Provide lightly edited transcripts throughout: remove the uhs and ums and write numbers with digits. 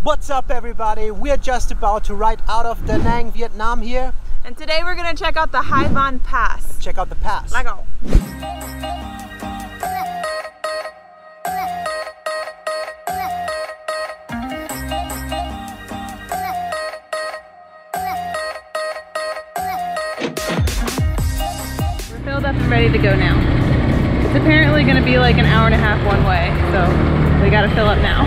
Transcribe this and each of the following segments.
What's up everybody? We're just about to ride out of DaNang, Vietnam here. And today we're gonna check out the Hai Van Pass. Check out the pass. Let's go. We're filled up and ready to go now. It's apparently gonna be like an hour and a half one way, so we gotta fill up now.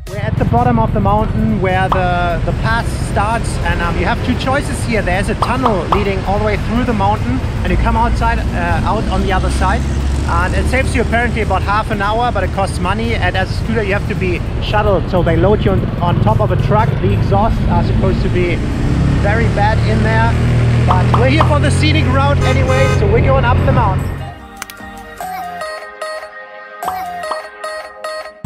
We're at the bottom of the mountain where the pass starts, and you have two choices here. There's a tunnel leading all the way through the mountain, and you come outside, out on the other side. And it saves you apparently about half an hour, but it costs money, and as a scooter you have to be shuttled, so they load you on top of a truck. The exhausts are supposed to be very bad in there, but we're here for the scenic route anyway, so we're going up the mountain.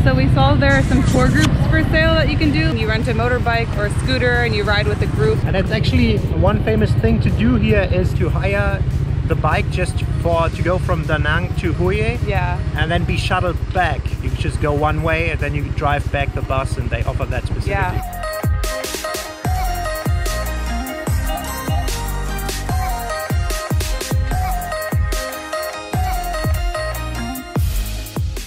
So we saw there are some tour groups for sale that you can do. You rent a motorbike or a scooter and you ride with a group. And that's actually one famous thing to do here, is to hire the bike just to go from DaNang to Hue. Yeah. And then be shuttled back. You just go one way and then you drive back the bus, and they offer that specifically. Yeah.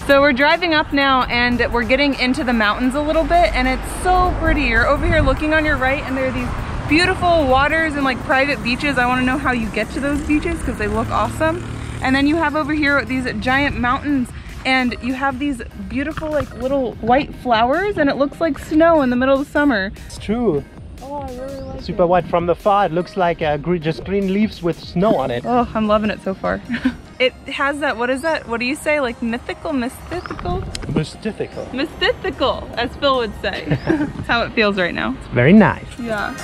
So we're driving up now and we're getting into the mountains a little bit, and it's so pretty. You're over here looking on your right and there are these beautiful waters and like private beaches. I want to know how you get to those beaches because they look awesome. And then you have over here these giant mountains, and you have these beautiful like little white flowers, and it looks like snow in the middle of the summer. It's true. Oh, I really like it. Super white. From the far it looks like just green leaves with snow on it. Oh, I'm loving it so far. It has that, what is that? What do you say? Like mythical, mystical? Mystical. Mystical, as Phil would say. That's how it feels right now. It's very nice. Yeah.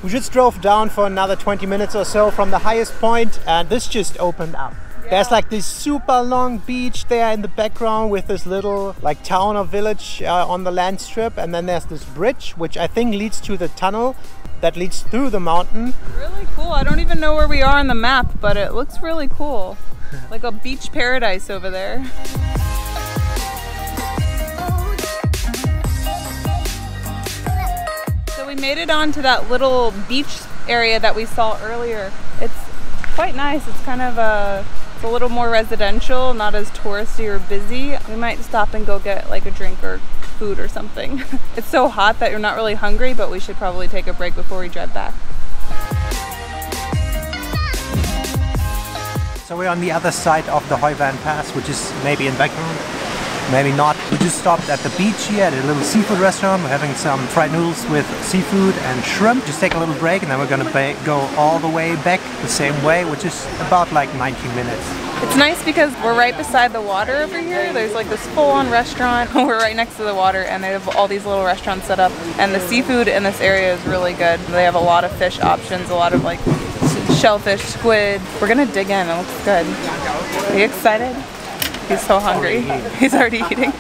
We just drove down for another 20 minutes or so from the highest point, and this just opened up. Yeah. There's like this super long beach there in the background with this little like town or village on the land strip, and then there's this bridge which I think leads to the tunnel that leads through the mountain. Really cool. I don't even know where we are on the map, but it looks really cool. Like a beach paradise over there. We made it onto that little beach area that we saw earlier. It's quite nice. It's kind of it's a little more residential, not as touristy or busy. We might stop and go get like a drink or food or something. It's so hot that you're not really hungry, but we should probably take a break before we drive back. So we're on the other side of the Hai Van Pass, which is maybe in background. Maybe not. We just stopped at the beach here at a little seafood restaurant. We're having some fried noodles with seafood and shrimp. Just take a little break, and then we're gonna go all the way back the same way, which is about like 19 minutes. It's nice because we're right beside the water over here. There's like this full-on restaurant. We're right next to the water, and they have all these little restaurants set up. And the seafood in this area is really good. They have a lot of fish options, a lot of like shellfish, squid. We're gonna dig in. It looks good. Are you excited? He's so hungry. He's already eating.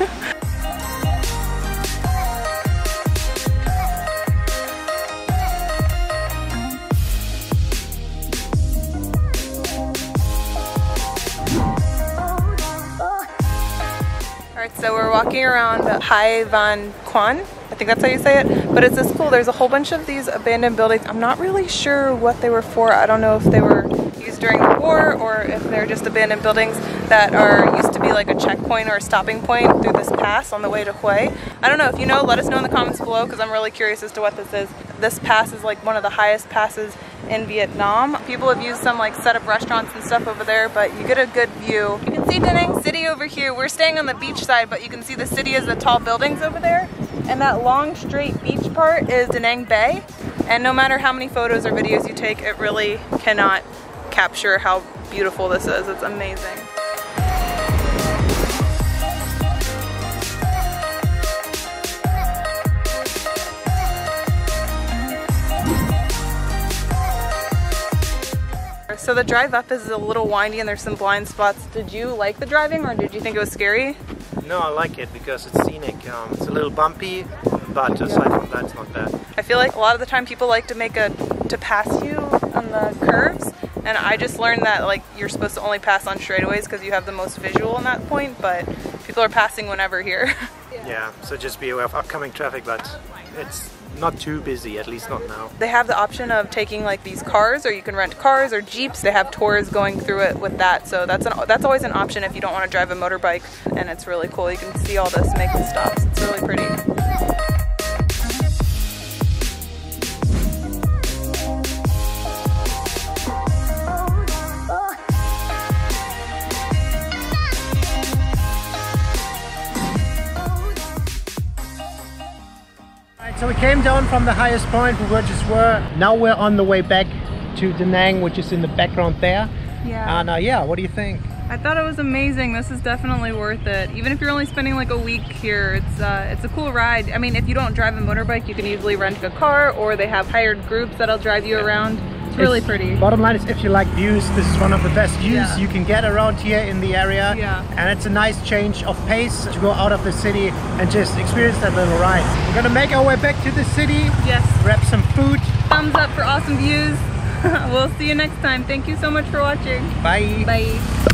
Alright, so we're walking around Hai Van Quan. I think that's how you say it. But it's this cool. There's a whole bunch of these abandoned buildings. I'm not really sure what they were for. I don't know if they were used during the war or if they're just abandoned buildings that used to be like a checkpoint or a stopping point through this pass on the way to Hue. I don't know. If you know, let us know in the comments below, because I'm really curious as to what this is. This pass is like one of the highest passes in Vietnam. People have used some like set up restaurants and stuff over there, but you get a good view. You can see DaNang City over here. We're staying on the beach side, but you can see the city as the tall buildings over there. And that long straight beach part is DaNang Bay. And no matter how many photos or videos you take, it really cannot capture how beautiful this is. It's amazing. So the drive up is a little windy and there's some blind spots. Did you like the driving or did you think it was scary? No, I like it because it's scenic. It's a little bumpy, but aside from that, it's not bad. I feel like a lot of the time people like to pass you on the curves, and I just learned that like you're supposed to only pass on straightaways because you have the most visual in that point, but people are passing whenever here. Yeah, so just be aware of upcoming traffic, but it's not too busy, at least not now. They have the option of taking like these cars, or you can rent cars or Jeeps. They have tours going through it with that, so that's always an option if you don't want to drive a motorbike, and it's really cool. You can see all this making stops. It's really pretty. So we came down from the highest point we just were. Now we're on the way back to DaNang, which is in the background there. Yeah. And yeah, what do you think? I thought it was amazing. This is definitely worth it. Even if you're only spending like a week here, it's a cool ride. I mean, if you don't drive a motorbike, you can easily rent a car, or they have hired groups that'll drive you around. It's really pretty. Bottom line is, if you like views, this is one of the best views you can get around here in the area. Yeah. And it's a nice change of pace to go out of the city and just experience that little ride. We're gonna make our way back to the city. Yes. Grab some food. Thumbs up for awesome views. We'll see you next time. Thank you so much for watching. Bye. Bye.